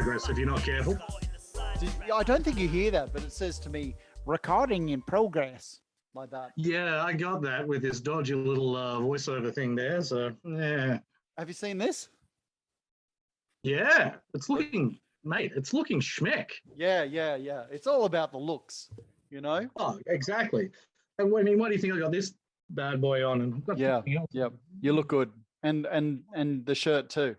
progress if you're not careful. I don't think you hear that, but it says to me, recording in progress, like that. Yeah, I got that with this dodgy little voiceover thing there. So, yeah. Have you seen this? Yeah, it's looking, mate, it's looking schmeck. Yeah. It's all about the looks, you know? Oh, exactly. And I mean, why do you think I got this bad boy on? And I've got something else. Yeah. You look good. And the shirt too.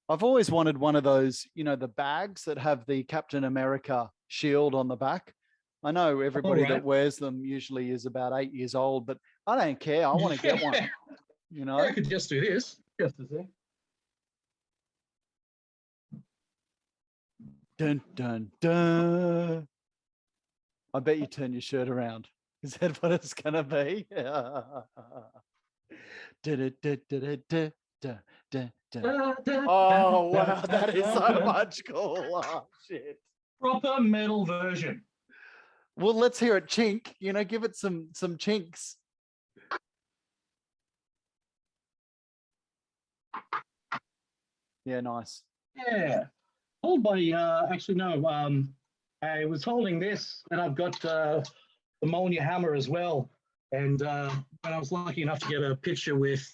I've always wanted one of those, you know, the bags that have the Captain America shield on the back. I know everybody that wears them usually is about 8 years old, but I don't care. I want to get one. You know, I could just do this. Just a sec. Dun dun dun. I bet you turn your shirt around. Is that what it's gonna be? Oh wow, that is so much cool. Oh shit. Proper metal version. Well, let's hear it chink. You know, give it some chinks. Yeah, nice. Yeah. Hold by actually no. I was holding this, and I've got the Mjolnir hammer as well. And when I was lucky enough to get a picture with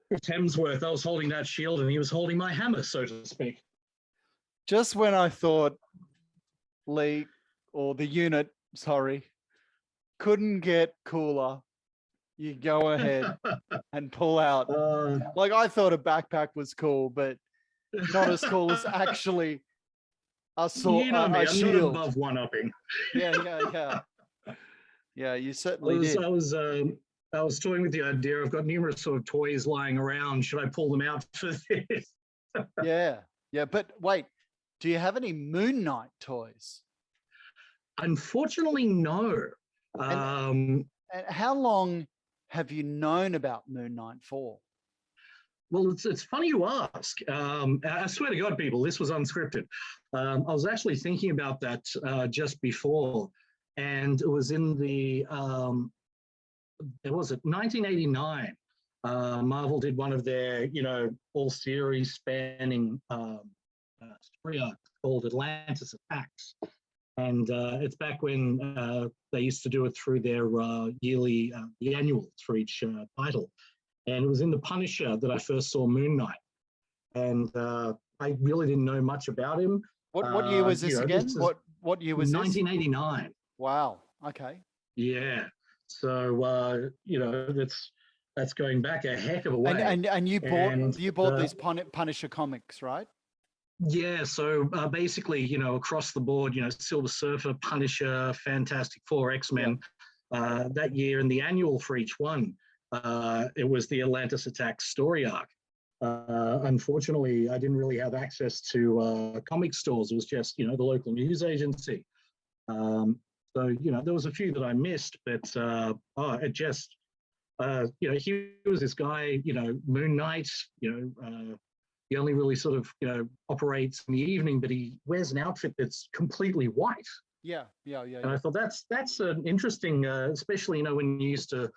Chris Hemsworth, I was holding that shield, and he was holding my hammer, so to speak. Just when I thought Lee or the unit, sorry, couldn't get cooler, you go ahead and pull out. Like I thought a backpack was cool, but not as cool as actually a sword. You know me, I'm shield. not above one-upping. Yeah, you certainly did. I was toying with the idea. I've got numerous sort of toys lying around. Should I pull them out for this? Yeah. But wait, do you have any Moon Knight toys? Unfortunately, no. And how long have you known about Moon Knight for? Well, it's funny you ask. I swear to God, people, this was unscripted. I was actually thinking about that just before, and it was in the, it was it 1989. Marvel did one of their, all series spanning story arcs called Atlantis Attacks. And it's back when they used to do it through their yearly, the annuals for each title. And it was in The Punisher that I first saw Moon Knight. And I really didn't know much about him. What year was this again? What year was 1989. This? Wow. Okay. Yeah. So, that's going back a heck of a way. And you bought these Punisher comics, right? Yeah, so basically, across the board, Silver Surfer, Punisher, Fantastic Four, X-Men, that year, and the annual for each one, it was the Atlantis Attacks story arc. Unfortunately, I didn't really have access to comic stores. It was just, the local news agency. So, there was a few that I missed, but it just, he was this guy, Moon Knight, he only really sort of, operates in the evening, but he wears an outfit that's completely white. Yeah. And I thought that's an interesting, especially, when you used to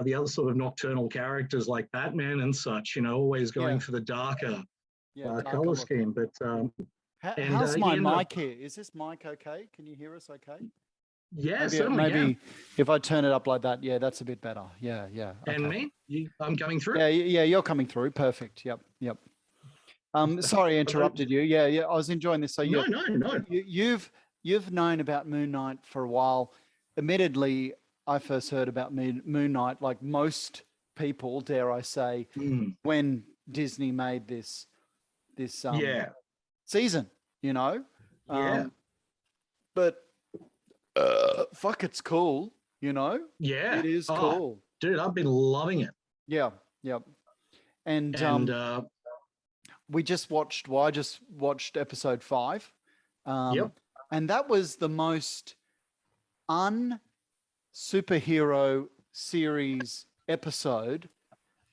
the other sort of nocturnal characters like Batman and such, always going for the darker color scheme. But how's my mic here? Is this mic okay? Can you hear us okay? Yeah, certainly. If I turn it up like that, that's a bit better. Yeah. Okay. And me? I'm coming through? Yeah, you're coming through. Perfect. Yep. Sorry, I interrupted you. Yeah. I was enjoying this. So no. You've known about Moon Knight for a while. Admittedly, I first heard about Moon Knight, like most people, dare I say, when Disney made this season, but fuck, it's cool, Yeah. It is cool. Dude, I've been loving it. Yeah. And I just watched episode 5. And that was the most superhero series episode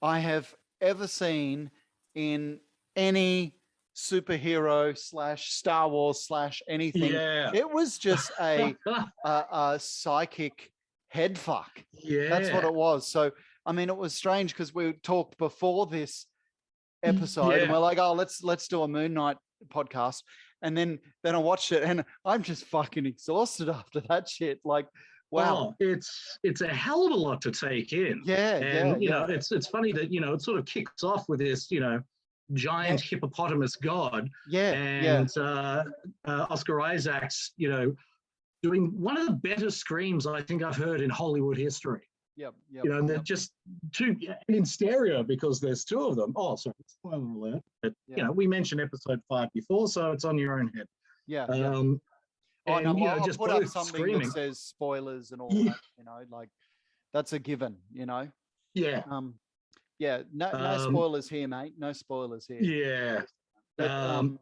I have ever seen in any superhero / Star Wars / anything. Yeah. It was just a psychic head fuck. Yeah. That's what it was. So, I mean, it was strange because we talked before this episode, and Yeah. we're like, oh, let's do a Moon Knight podcast. And then I watched it, and I'm just fucking exhausted after that shit. Like, wow. Oh, it's a hell of a lot to take in. Yeah, And yeah. it's funny that it sort of kicks off with this giant hippopotamus god, Yeah, and Oscar Isaac's doing one of the better screams I think I've heard in Hollywood history. Yep. And they're just two in stereo because there's two of them. Oh, sorry, spoiler alert. But we mentioned episode 5 before, so it's on your own head. Yeah. And, I'll just put up both something screaming. that says spoilers and all that. Like that's a given. Yeah. No spoilers here, mate. No spoilers here. Yeah. But,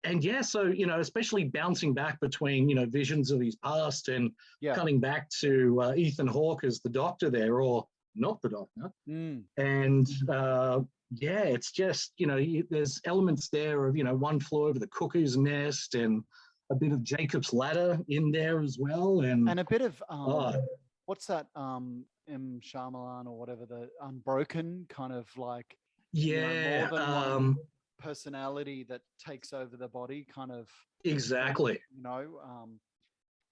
and so especially bouncing back between visions of his past and coming back to Ethan Hawke as the Doctor there, or not the Doctor. And it's just there's elements there of One Flew Over the Cuckoo's Nest and a bit of Jacob's Ladder in there as well, and a bit of what's that M. Shyamalan or whatever, the Unbroken kind of like more than one personality that takes over the body, kind of exactly.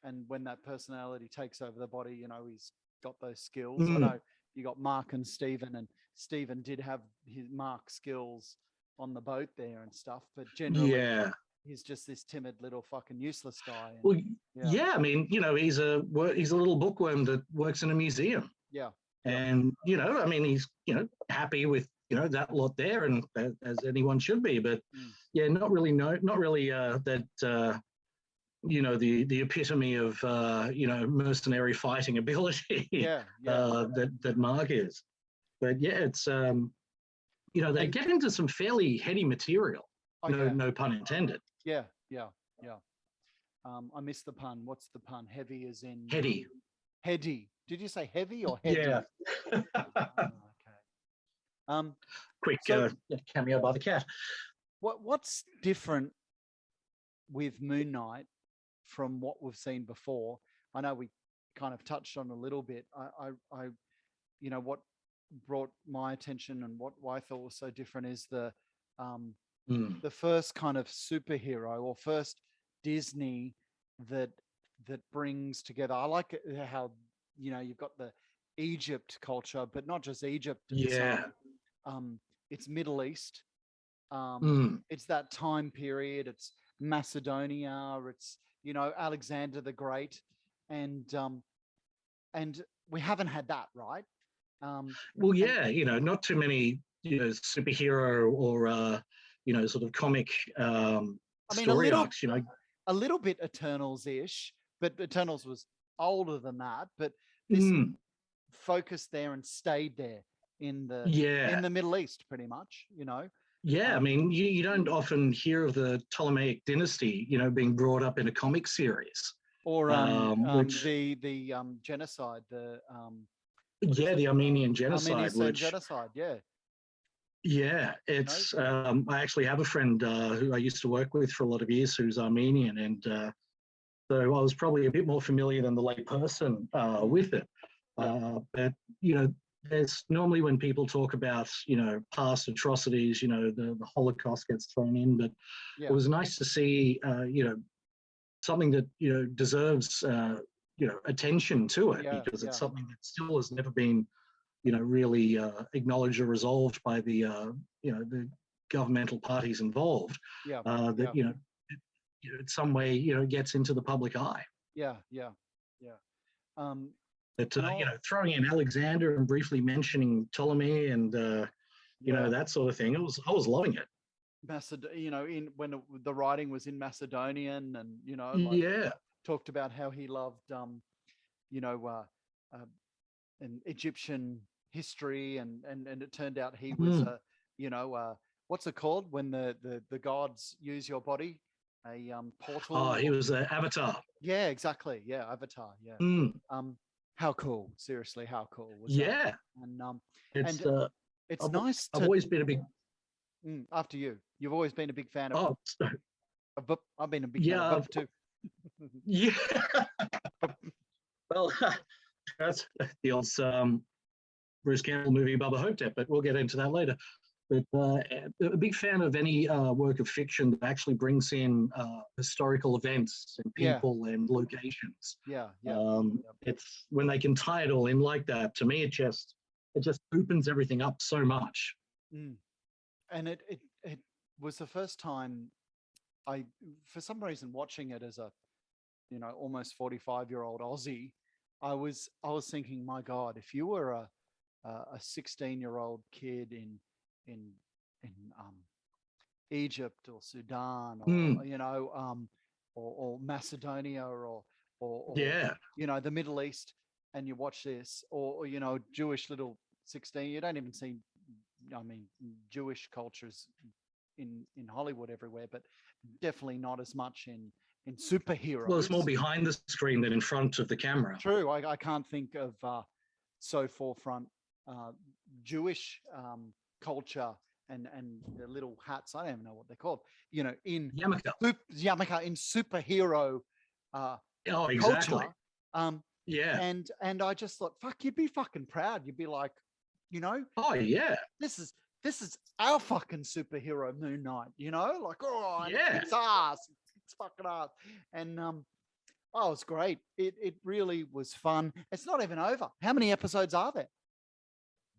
And when that personality takes over the body, he's got those skills. I know you got Mark and Stephen, and Stephen did have his Mark skills on the boat there and stuff, but generally he's just this timid little fucking useless guy. Well, I mean, he's a little bookworm that works in a museum. Yeah. And I mean, he's happy with that lot there, and as anyone should be, but not really that the epitome of mercenary fighting ability that Mark is. But it's they get into some fairly heady material. No pun intended. Yeah. I missed the pun. What's the pun? Heavy as in heady. Heady. Did you say heavy or heady? Yeah. Okay. Quick cameo by the cat. What's different with Moon Knight from what we've seen before? I know we kind of touched on a little bit. I what brought my attention and what I thought was so different is the first kind of superhero or first Disney that brings together. I like how you've got the Egypt culture, but not just Egypt. It's Middle East. It's that time period. It's Macedonia. It's Alexander the Great, and we haven't had that, right? Not too many superhero or sort of comic story arcs. A little bit Eternals-ish, but Eternals was older than that. But this focused there and stayed there in the Middle East, pretty much. I mean, you don't often hear of the Ptolemaic dynasty, being brought up in a comic series, or the genocide, the Armenian genocide, it's I actually have a friend who I used to work with for a lot of years who's Armenian, and so I was probably a bit more familiar than the lay person with it. But there's normally when people talk about past atrocities, the Holocaust gets thrown in, but it was nice to see something that deserves attention to it, because it's something that still has never been really acknowledged or resolved by the the governmental parties involved. In some way gets into the public eye. But throwing in Alexander and briefly mentioning Ptolemy and that sort of thing, I was loving it. When the writing was in Macedonian, and talked about how he loved an Egyptian history, and it turned out he was what's it called when the gods use your body, a portal. Oh, he was an avatar. Yeah, exactly. Yeah, avatar. Yeah. How cool! Seriously, how cool was that? And it's nice. I've always been a big. After you, you've always been a big fan of. I've been a big fan of too. Well, that's the old Bruce Campbell movie Bubba Hotep, but we'll get into that later. But a big fan of any work of fiction that actually brings in historical events and Yeah. people and locations. Yeah. Yeah. It's when they can tie it all in like that. To me, it just opens everything up so much. Mm. And it was the first time I, for some reason, watching it as a, almost 45-year-old Aussie, I was thinking, my God, if you were a 16-year-old kid in Egypt or Sudan or Macedonia or Yeah. the Middle East, and you watch this, or Jewish little 16, you don't even see, Jewish cultures in Hollywood everywhere, but definitely not as much in superheroes. Well, it's more behind the screen than in front of the camera. True. I can't think of so forefront Jewish culture and the little hats. I don't even know what they're called. In yarmulke in superhero oh, exactly. culture. Yeah. And I just thought, fuck, you'd be fucking proud. You'd be like, oh yeah, this is our fucking superhero Moon Knight. Like, oh yeah, it's ass. It's fucking ass. And oh, it was great. It really was fun. It's not even over. How many episodes are there?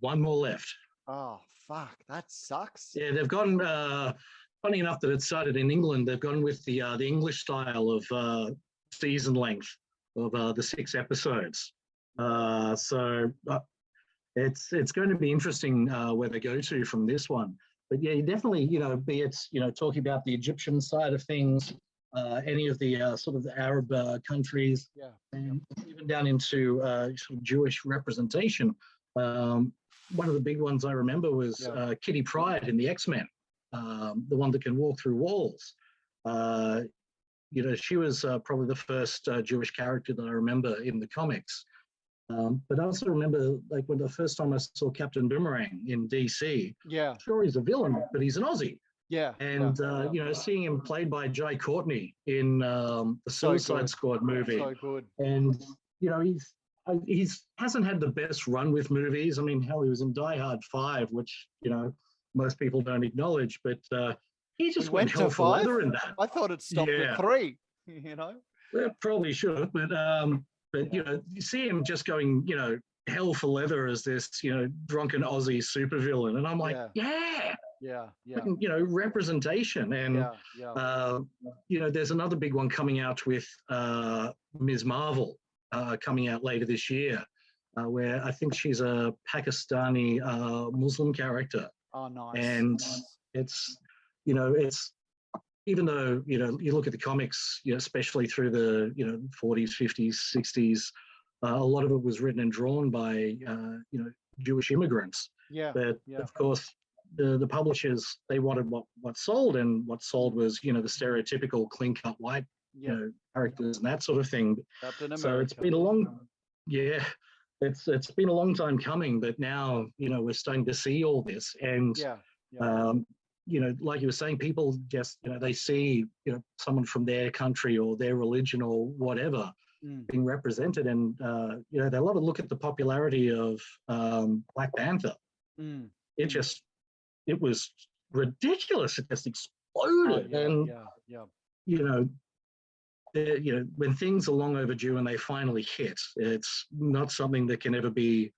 One more left. Oh, fuck. That sucks. Yeah, they've gone, funny enough that it started in England, they've gone with the English style of season length of the 6 episodes. So it's going to be interesting where they go to from this one. But yeah, you definitely, be it, talking about the Egyptian side of things, any of the sort of the Arab countries, Yeah, and even down into sort of Jewish representation. One of the big ones I remember was Kitty Pryde in the X-Men, the one that can walk through walls. She was probably the first Jewish character that I remember in the comics. But I also remember, like, when the first time I saw Captain Boomerang in DC. Yeah. Sure, he's a villain, but he's an Aussie. Yeah. And seeing him played by Jai Courtney in the Suicide Squad movie. So good. And he's hasn't had the best run with movies. I mean, hell, he was in Die Hard 5, which most people don't acknowledge, but he just went hell for leather in that. I thought it stopped at 3. Well, probably should, but you see him just going, hell for leather as this, drunken Aussie supervillain, and I'm like, yeah. Representation. And there's another big one coming out with Ms. Marvel coming out later this year, where I think she's a Pakistani Muslim character. Oh, nice. And it's even though you look at the comics, especially through the 40s, 50s, 60s, a lot of it was written and drawn by Jewish immigrants. But of course, the publishers, they wanted what sold, and what sold was the stereotypical clean-cut white characters and that sort of thing. So it's been it's been a long time coming, but now we're starting to see all this. And like you were saying, people just they see someone from their country or their religion or whatever being represented, and they love to look at the popularity of Black Panther. It was ridiculous. It just exploded. When things are long overdue and they finally hit, it's not something that can ever be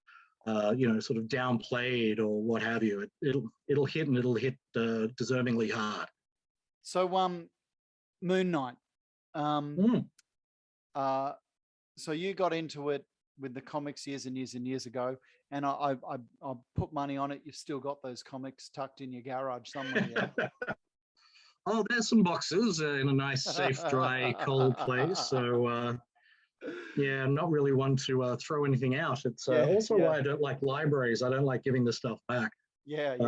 sort of downplayed or what have you. It'll hit, and it'll hit deservingly hard. So Moon Knight. So you got into it with the comics years and years and years ago, and I put money on it. You've still got those comics tucked in your garage somewhere. Yeah? Oh, there's some boxes in a nice, safe, dry, cold place. So, I'm not really one to throw anything out. It's also why I don't like libraries. I don't like giving the stuff back. I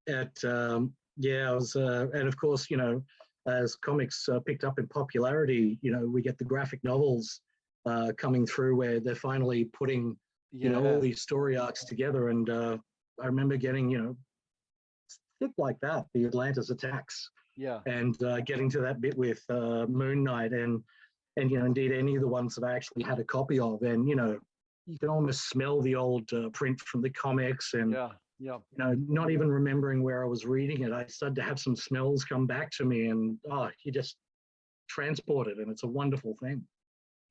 was, and of course, as comics picked up in popularity, we get the graphic novels coming through where they're finally putting, all these story arcs together. And I remember getting, thick like that, the Atlantis Attacks. And getting to that bit with Moon Knight and indeed any of the ones that I actually had a copy of. And, you can almost smell the old print from the comics, and Yeah. Not even remembering where I was reading it. I started to have some smells come back to me, and you just transported, and it's a wonderful thing.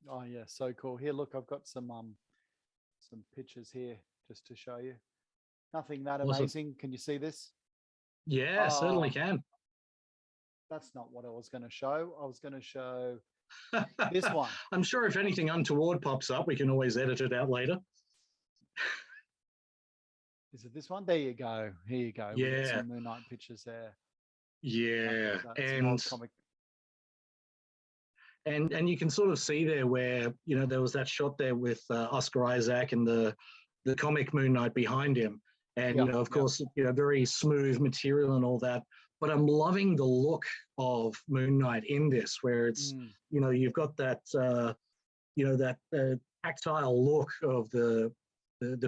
Oh yeah, so cool. Here, look, I've got some pictures here just to show you. Nothing that Awesome. amazing. Can you see this? Yeah, certainly can. That's not what I was going to show. I was going to show this one. I'm sure if anything untoward pops up, we can always edit it out later. Is it this one? There you go. Here you go. Yeah. We've got some Moon Knight pictures there. Yeah, and comic. And you can sort of see there where there was that shot there with Oscar Isaac and the comic Moon Knight behind him, and of course very smooth material and all that. But I'm loving the look of Moon Knight in this, where it's you've got that that tactile look of the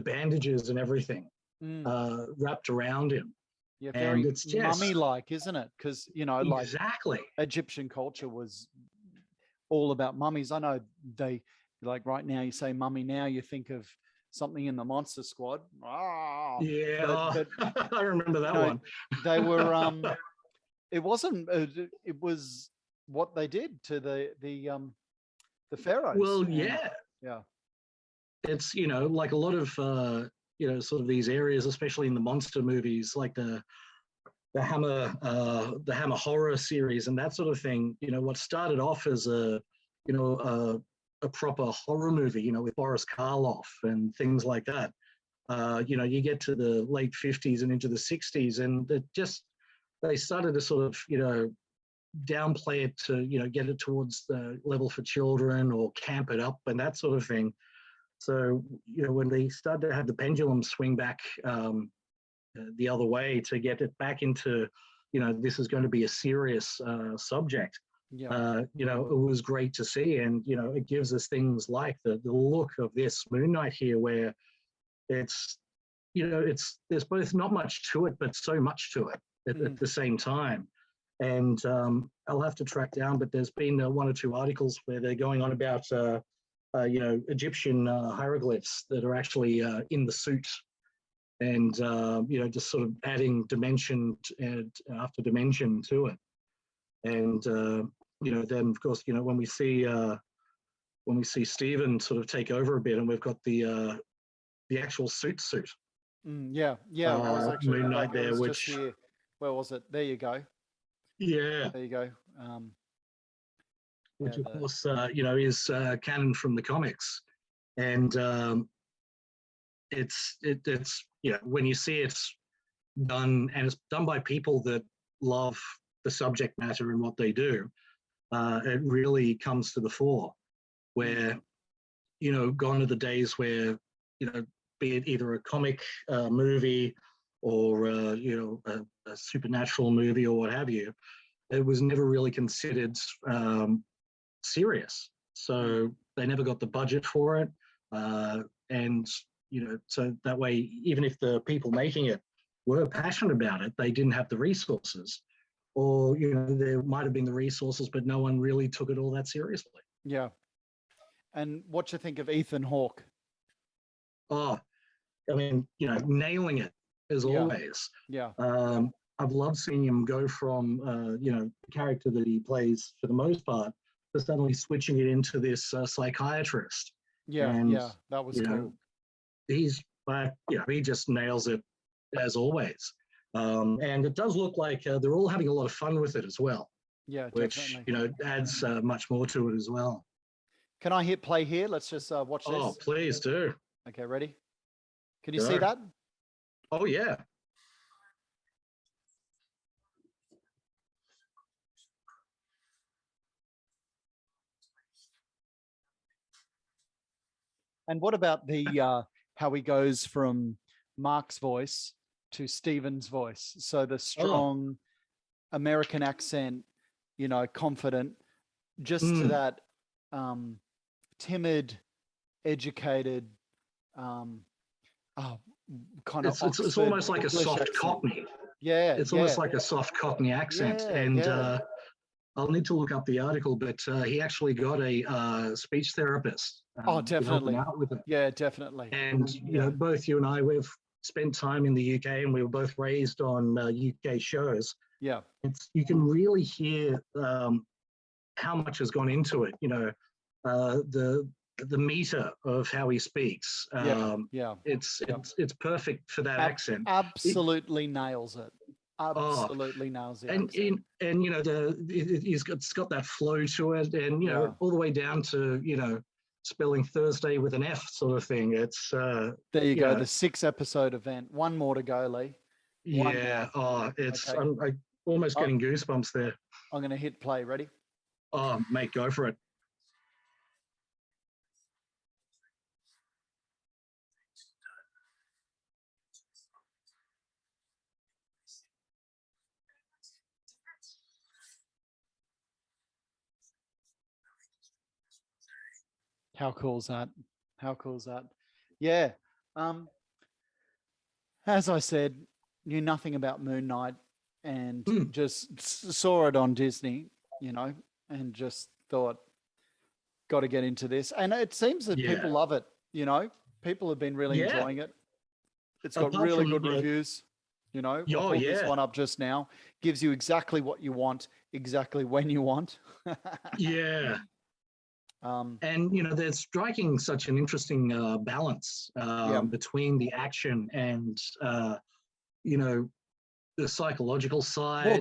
bandages and everything wrapped around him. Yeah, very and it's just mummy-like, isn't it? Because exactly, Egyptian culture was all about mummies. I know they right now. You say mummy now, you think of something in the Monster Squad. Yeah, but I remember that one. They were. It wasn't. It was what they did to the pharaohs. Well, yeah. It's like a lot of sort of these areas, especially in the monster movies, like the Hammer horror series and that sort of thing. What started off as a proper horror movie, with Boris Karloff and things like that. You get to the late 50s and into the 60s, and they started to sort of downplay it to get it towards the level for children or camp it up and that sort of thing. So when they started to have the pendulum swing back the other way to get it back into this is going to be a serious subject. It was great to see, and it gives us things like the look of this Moon Knight here, where it's there's both not much to it but so much to it at the same time. And I'll have to track down, but there's been one or two articles where they're going on about Egyptian hieroglyphs that are actually in the suit, and just sort of adding dimension after dimension to it. And then of course when we see Stephen sort of take over a bit, and we've got the actual suit. I was actually Moon Knight there, which here. Where was it? There you go. Yeah. There you go. Which of course is canon from the comics, and it's when you see it's done, and it's done by people that love the subject matter and what they do, it really comes to the fore. Where gone are the days where be it either a comic movie or a supernatural movie or what have you, it was never really considered serious. So they never got the budget for it, and so that way, even if the people making it were passionate about it, they didn't have the resources, or there might have been the resources, but no one really took it all that seriously. Yeah. And what you think of Ethan Hawke? Oh, I mean, nailing it as always. Yeah. I've loved seeing him go from the character that he plays for the most part to suddenly switching it into this psychiatrist. Yeah, that was cool. He's he just nails it as always. And it does look like they're all having a lot of fun with it as well. Yeah, which definitely. Adds much more to it as well. Can I hit play here? Let's just watch this. Oh, please do. Okay, ready? Can you see that? Oh, yeah. And what about the how he goes from Mark's voice to Stephen's voice? So the strong American accent, confident, just to that timid, educated, kind of. It's almost like a soft accent. Cockney. Yeah, it's almost like a soft Cockney accent, I'll need to look up the article, but he actually got a speech therapist. Definitely. To help him out with it. Yeah, definitely. And both you and I, we've spent time in the UK and we were both raised on UK shows, Yeah. you can really hear how much has gone into it. The meter of how he speaks. It's perfect for that accent. Absolutely nails it. Absolutely nails the accent. And it's got that flow to it, and all the way down to spelling Thursday with an F sort of thing. It's there you go, the 6-episode event. One more to go, Lee. Yeah. It's okay. I'm almost getting goosebumps there. I'm going to hit play. Ready? Oh, mate, go for it. How cool is that? How cool is that? Yeah. As I said, knew nothing about Moon Knight and just saw it on Disney, and just thought, got to get into this. And it seems that people love it. People have been really enjoying it. It's got really good reviews. I pulled this one up just now. Gives you exactly what you want, exactly when you want. Yeah. And they're striking such an interesting balance between the action and the psychological side. Well,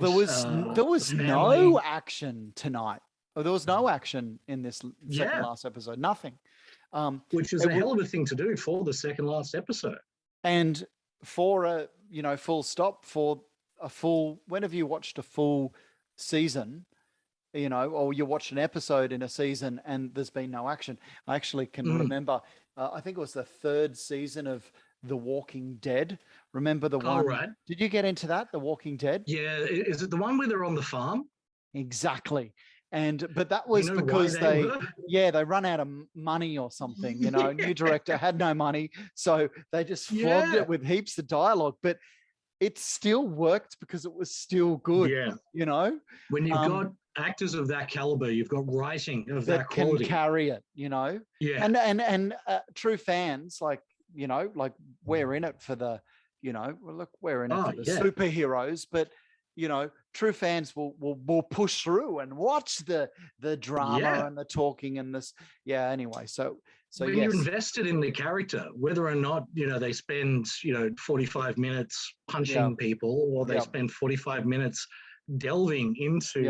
there was no action tonight. Oh, there was no action in this second last episode. Nothing. Which is a hell of a thing to do for the second last episode. And for a full stop, for a full, whenever you watched a full season, or you watch an episode in a season and there's been no action. I actually can remember, I think it was the 3rd season of The Walking Dead. Remember the one? Right. Did you get into that, The Walking Dead? Yeah. Is it the one where they're on the farm? Exactly. But that was because they run out of money or something. New director had no money, so they just flogged it with heaps of dialogue. But it still worked because it was still good. Yeah. When you've got actors of that caliber, you've got writing of that quality. Can carry it. Yeah. And true fans, like we're in it for the, we're in it for the superheroes, but true fans will push through and watch the drama and the talking and this. Yeah. Anyway, so when you're invested in the character, whether or not they spend 45 minutes punching people, or they spend 45 minutes delving into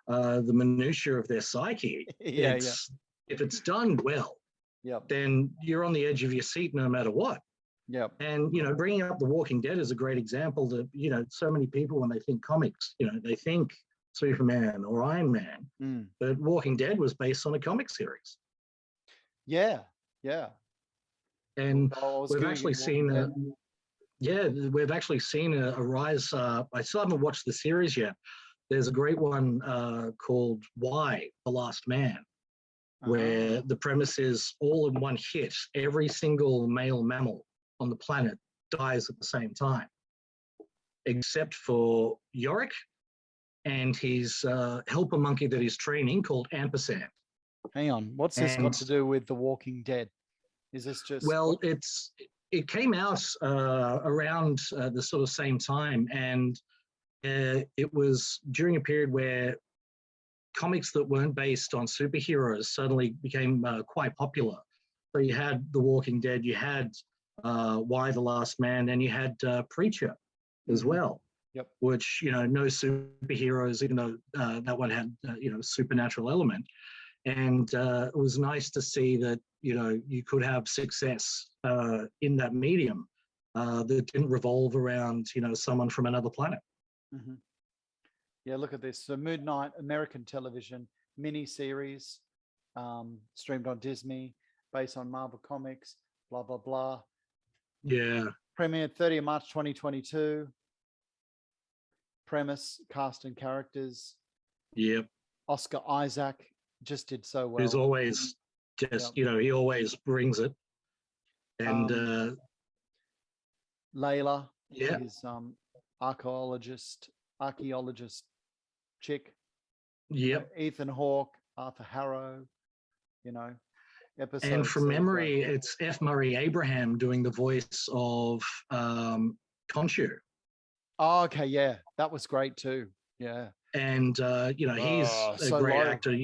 the minutiae of their psyche. If it's done well, then you're on the edge of your seat no matter what. Yeah. And, bringing up The Walking Dead is a great example that, so many people, when they think comics, they think Superman or Iron Man, but Walking Dead was based on a comic series. Yeah. Yeah. And we've actually seen a rise. I still haven't watched the series yet. There's a great one called Why, The Last Man, where the premise is all in one hit, every single male mammal on the planet dies at the same time, except for Yorick and his helper monkey that he's training called Ampersand. Hang on, what's this got to do with The Walking Dead? Is this just... Well, it came out around the sort of same time, and it was during a period where comics that weren't based on superheroes suddenly became quite popular. So you had The Walking Dead, you had Why the Last Man, and you had Preacher as well. Yep. Which, no superheroes, even though that one had, supernatural element. And it was nice to see that, you could have success in that medium that didn't revolve around, someone from another planet. Mm-hmm. Yeah, look at this. So Moon Knight, American television mini-series, streamed on Disney, based on Marvel Comics, blah, blah, blah. Yeah. Premiered 30th March 2022. Premise, cast and characters. Yep. Oscar Isaac just did so well. Who's always just, he always brings it. And Layla is archaeologist chick. Yep. Ethan Hawke, Arthur Harrow, episodes. And from memory, it's F. Murray Abraham doing the voice of Khonshu. Oh, okay, yeah, that was great too. Yeah, and he's a so great low. actor.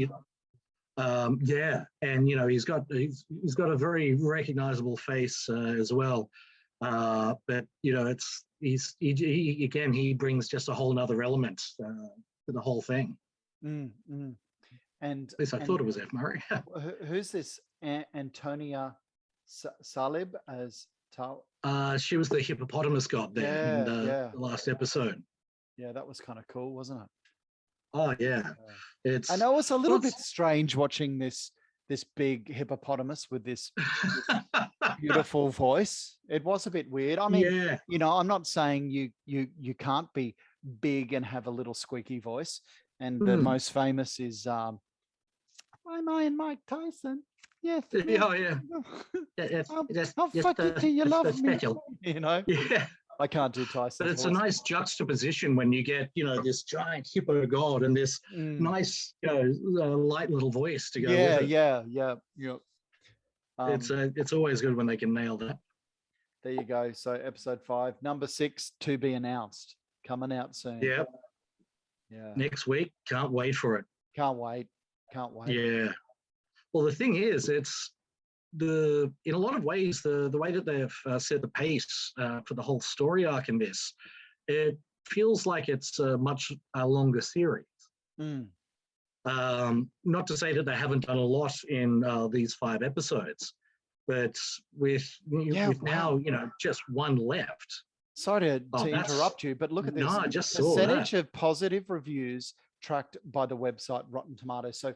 And he's got a very recognizable face as well. But he brings just a whole nother element to the whole thing. And at least I thought it was F. Murray. Who's this Antonia Salib as Tal? She was the hippopotamus god there in the last episode. Yeah, that was kind of cool, wasn't it? Oh yeah, I know it's a little bit strange watching this big hippopotamus with this beautiful voice. It was a bit weird. I mean, I'm not saying you can't be big and have a little squeaky voice. And the most famous is I'm Mike Tyson. Yes. Oh yeah. How fucking do you love me? Special. Yeah. I can't do Tyson. But it's a nice juxtaposition when you get, this giant hippo god and this nice, light little voice to go with it. Yeah. It's always good when they can nail that. There you go. So episode 5, number 6, to be announced, coming out soon. Yeah. Yeah. Next week. Can't wait for it. Can't wait. Yeah. Well, the thing is, it's in a lot of ways, the way that they've set the pace for the whole story arc in this, it feels like it's a much longer series. Not to say that they haven't done a lot in these 5 episodes, but with now just one left. Sorry to interrupt you, but look at this. No, I just saw percentage of positive reviews tracked by the website Rotten Tomatoes. So,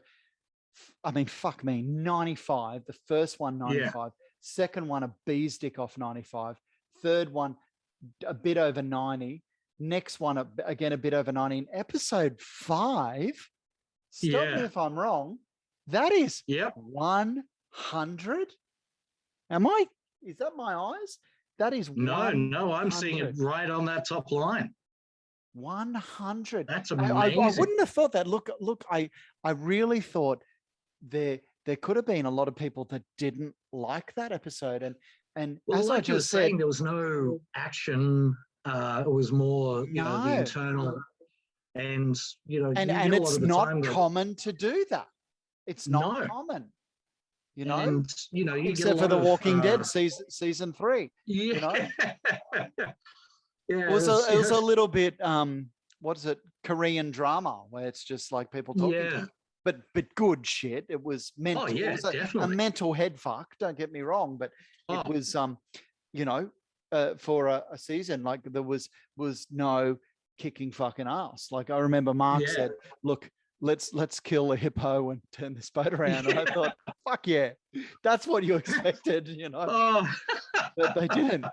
I mean, fuck me, 95. The first one, 95. Yeah. Second one, a bee's dick off 95. Third one, a bit over 90. Next one, again, a bit over 90. In episode 5, stop me if I'm wrong, that is 100. Is that my eyes? That is no, I'm seeing it right on that top line. 100. That's amazing. I wouldn't have thought that. Look, I really thought there could have been a lot of people that didn't like that episode. And as I just said, there was no action. It was more the internal, and and it's not common to do that. It's not common. And, you except for The Walking Dead season 3. Yeah. It was a little bit what is it, Korean drama, where it's just like people talking to, but good shit. It was mental. It was a mental head fuck, don't get me wrong, but it was for a season, like there was no kicking fucking ass. Like I remember Mark said, look, let's kill a hippo and turn this boat around. And I thought, fuck yeah, that's what you expected, but they didn't.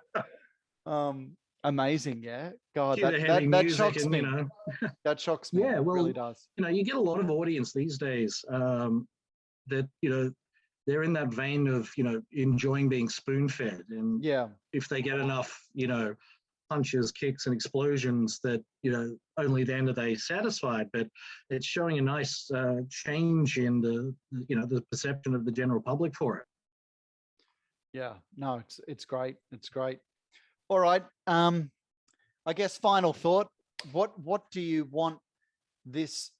Amazing, yeah. God, that shocks me. That shocks me. Yeah, well, it really does. You get a lot of audience these days that they're in that vein of enjoying being spoon-fed, and if they get enough punches, kicks, and explosions, that only then are they satisfied. But it's showing a nice change in the perception of the general public for it. Yeah, no, it's great. It's great. All right. I guess final thought. What do you want this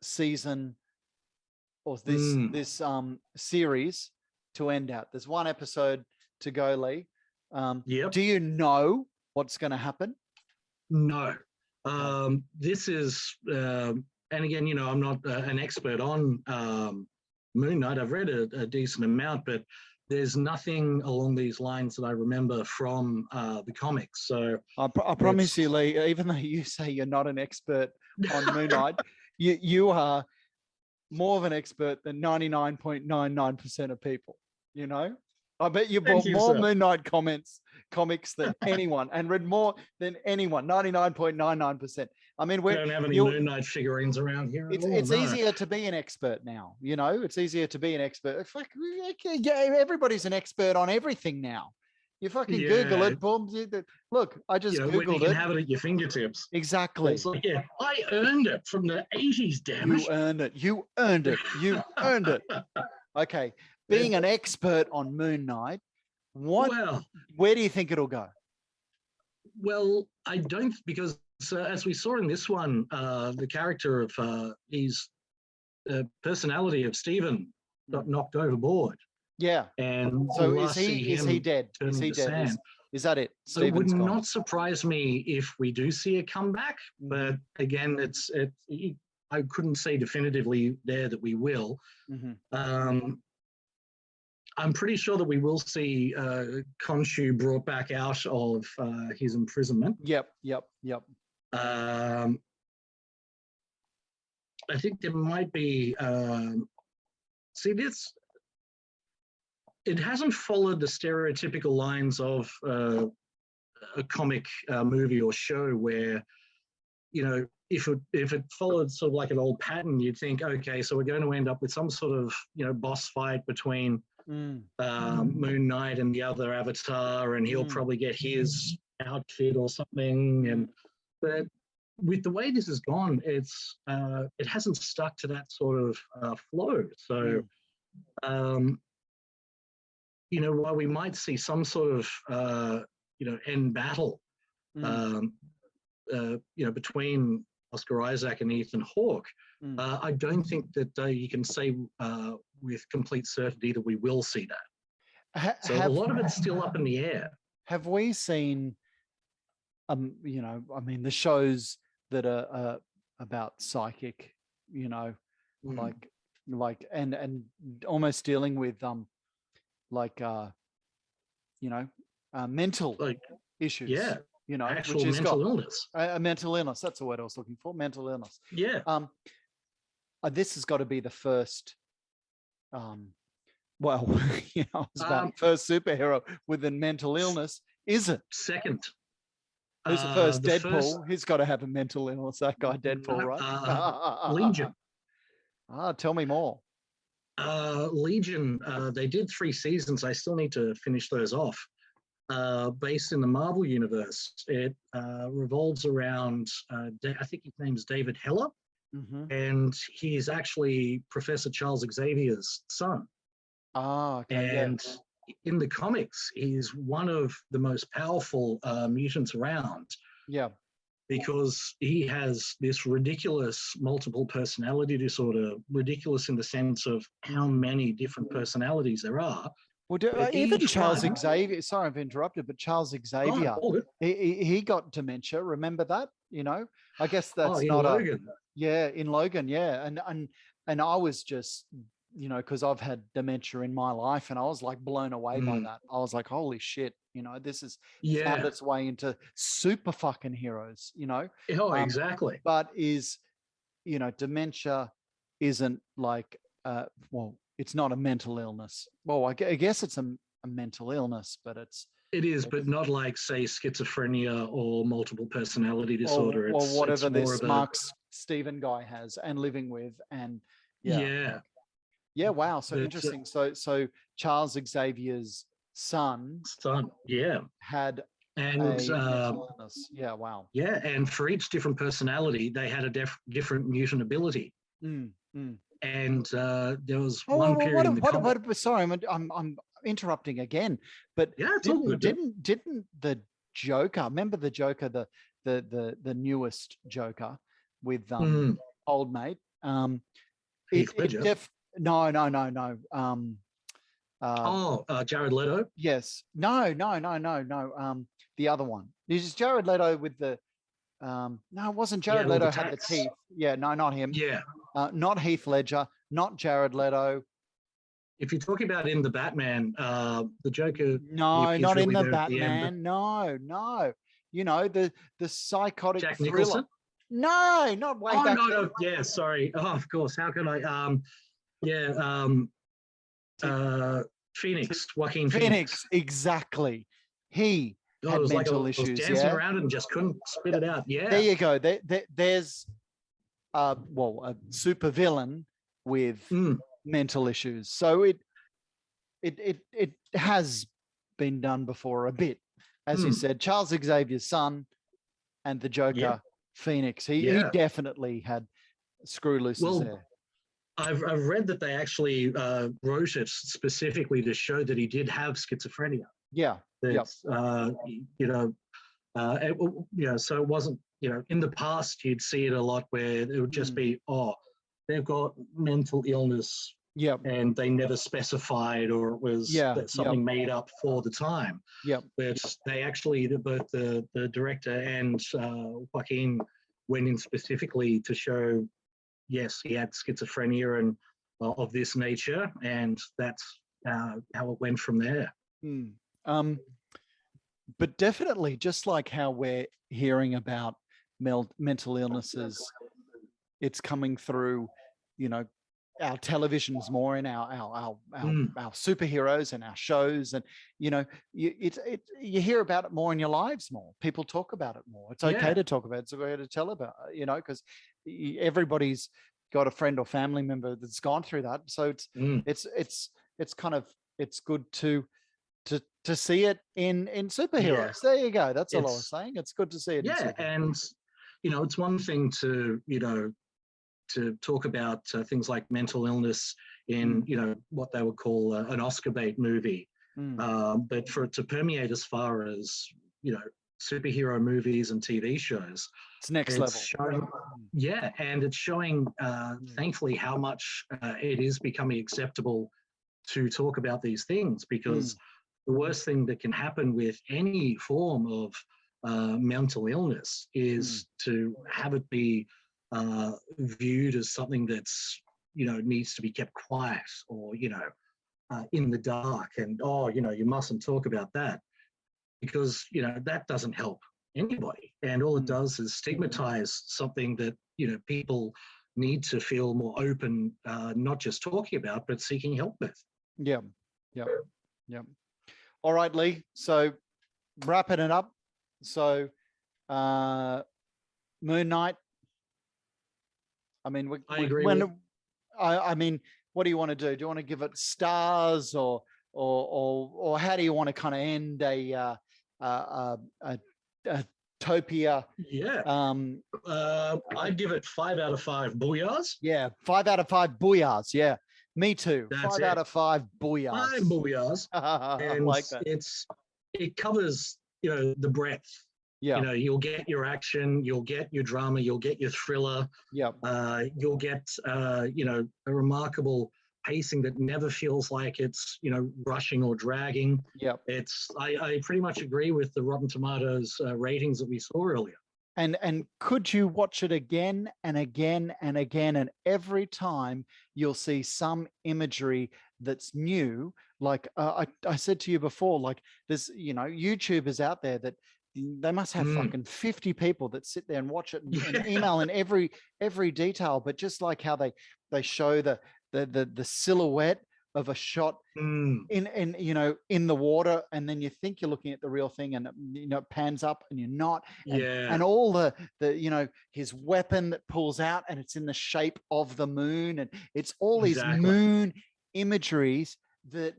season or this series to end at? There's one episode to go, Lee. Do you know what's going to happen? No. This is, and again, I'm not an expert on Moon Knight. I've read a decent amount, but there's nothing along these lines that I remember from the comics. So I promise you, Lee, even though you say you're not an expert on Moon Knight, you are more of an expert than 99.99% of people. I bet you bought more Moon Knight comics than anyone, and read more than anyone. 99.99%. I mean, we don't have any Moon Knight figurines around here. It's easier to be an expert now. It's easier to be an expert. It's like, everybody's an expert on everything now. You fucking Google it, boom. Look, I just Googled when you can have it at your fingertips. Exactly. It's like, I earned it from the 80s, damn it. You earned it. You earned it. You earned it. Okay. being an expert on Moon Knight, where do you think it'll go? Well, I don't, because as we saw in this one, the character of his personality of Stephen got knocked overboard. Yeah. And so is he dead? Is he dead? Is that it? So it would not surprise me if we do see a comeback, but again, I couldn't say definitively there that we will. I'm pretty sure that we will see Khonshu brought back out of his imprisonment. Yep. I think there might be, it hasn't followed the stereotypical lines of a comic movie or show where, if it followed sort of like an old pattern, you'd think, okay, so we're going to end up with some sort of, boss fight between Moon Knight and the other Avatar, and he'll probably get his outfit or something. But with the way this has gone, it hasn't stuck to that sort of flow. So, while we might see some sort of, end battle, between Oscar Isaac and Ethan Hawke, I don't think that you can say with complete certainty that we will see that. So a lot of it's still up in the air. Have we seen, the shows that are about psychic, like and almost dealing with mental issues. Yeah. Actual mental illness. A mental illness. That's the word I was looking for. Mental illness. Yeah. This has got to be the first. First superhero with a mental illness, is it? Second. Who's the first? Deadpool. He's got to have a mental illness. That guy, Deadpool, right? Legion. Tell me more. Legion. They did 3 seasons. I still need to finish those off. Based in the Marvel universe, it revolves around. I think his name's David Heller, and he's actually Professor Charles Xavier's son. Okay. And in the comics, he's one of the most powerful mutants around. Yeah. Because he has this ridiculous multiple personality disorder, ridiculous in the sense of how many different personalities there are. Well, even Charles Xavier, sorry I've interrupted, but Charles Xavier, he got dementia. Remember that? I guess that's not Logan. In Logan, yeah. And I was just, because I've had dementia in my life, and I was like blown away by that. I was like, holy shit, this has found its way into super fucking heroes, Exactly. But dementia isn't like, it's not a mental illness. Well, I guess it's a mental illness, but it is, but not like, say, schizophrenia or multiple personality disorder. Or whatever this Mark Steven guy has and living with. And yeah, wow. So interesting. So Charles Xavier's son, had and mental illness. Yeah, wow. Yeah, and for each different personality, they had a different mutant ability. And there was one period. Sorry, I'm interrupting again. But didn't the Joker? Remember the Joker, the newest Joker with old mate. No. Jared Leto. Yes. No. The other one. Is Jared Leto with the? No, it wasn't Jared Leto had the teeth. Yeah, no, not him. Yeah. Not Heath Ledger, not Jared Leto. If you're talking about in the Batman, the Joker. No, not in the Batman. No. The psychotic Jack thriller. Nicholson? No, not way back. No. Yeah, sorry. Oh, of course. How can I? Phoenix, Joaquin Phoenix. Exactly. He had mental issues. Dancing around and just couldn't spit it out. Yeah. There you go. There's a super villain with mental issues. So it has been done before a bit, as you said. Charles Xavier's son and the Joker, Phoenix. He definitely had screw looses there. I've read that they actually wrote it specifically to show that he did have schizophrenia. Yeah. That you know, so it wasn't, in the past you'd see it a lot where it would just be, oh, they've got mental illness, Yep. and they never specified, or it was something made up for the time. Yep. But they actually, both the director and Joaquin went in specifically to show, yes, he had schizophrenia and of this nature, and that's how it went from there. But definitely, just like how we're hearing about mental illnesses, it's coming through, our televisions more, in our superheroes and our shows, and you hear about it more in your lives more. People talk about it more. It's okay to talk about it. It's okay to tell about it, because everybody's got a friend or family member that's gone through that. So it's kind of, it's good to see it in superheroes. There you go. That's all I was saying. It's good to see it. And it's one thing to to talk about things like mental illness in what they would call an Oscar bait movie, but for it to permeate as far as superhero movies and TV shows, it's next level. Showing, and it's showing thankfully how much it is becoming acceptable to talk about these things, because the worst thing that can happen with any form of mental illness is to have it be viewed as something that's needs to be kept quiet, or in the dark, and you mustn't talk about that, because that doesn't help anybody, and all it does is stigmatize something that people need to feel more open, not just talking about, but seeking help with. Yeah. All right, Lee, so wrapping it up, so Moon Knight, I mean, I agree. I mean, what do you want to do? Do you want to give it stars, or how do you want to kind of end a Topia? I'd give it 5 out of 5 booyahs. 5 out of 5 booyahs. Yeah, me too. That's 5 out of 5 booyahs. 5 booyahs. I like that. It covers the breadth. You'll get your action, you'll get your drama, you'll get your thriller. You'll get a remarkable pacing that never feels like it's rushing or dragging. I pretty much agree with the Rotten Tomatoes ratings that we saw earlier. And could you watch it again and again and again, and every time you'll see some imagery that's new. Like I said to you before, like there's YouTubers out there that they must have fucking 50 people that sit there and watch it and email in every detail. But just like how they show the silhouette of a shot in the water, and then you think you're looking at the real thing, and it pans up and you're not, and all the his weapon that pulls out and it's in the shape of the moon, and it's all these moon imageries that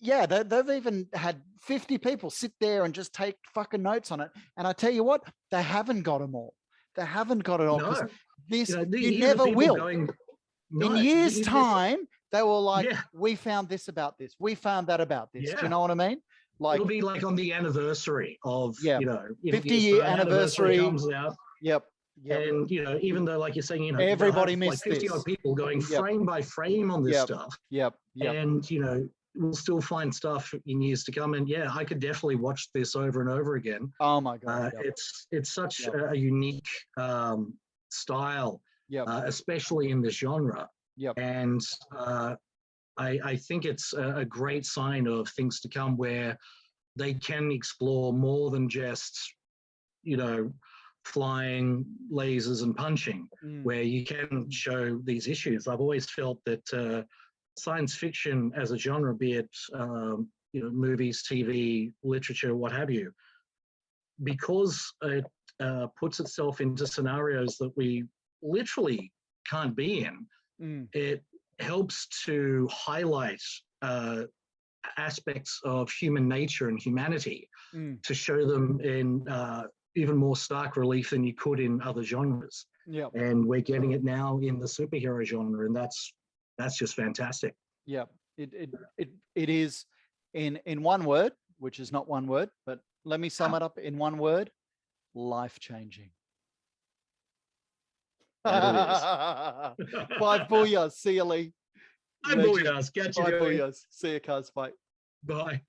they've even had 50 people sit there and just take fucking notes on it. And I tell you what, they haven't got them all. They haven't got it all, because you never will. In years' time, they were like, we found this about this. We found that about this. Do you know what I mean? Like, it'll be like on the anniversary of, 50-year anniversary comes out. And, even though, like you're saying, everybody missed like 50 odd people going frame by frame on this stuff. And, we'll still find stuff in years to come. And I could definitely watch this over and over again. Oh my God. It's such a unique style, especially in this genre. And I think it's a great sign of things to come, where they can explore more than just, flying, lasers and punching, where you can show these issues. I've always felt that science fiction as a genre, be it movies, TV, literature, what have you, because it puts itself into scenarios that we literally can't be in, it helps to highlight aspects of human nature and humanity to show them in even more stark relief than you could in other genres. Yeah. And we're getting it now in the superhero genre, and that's just fantastic. Yeah. It is in one word, which is not one word, but let me sum it up in one word: life-changing. That it is. Bye, booyahs. See you, Lee. Bye, booyahs. Catch you. Bye, booyahs. See you, cuz. Bye. Bye.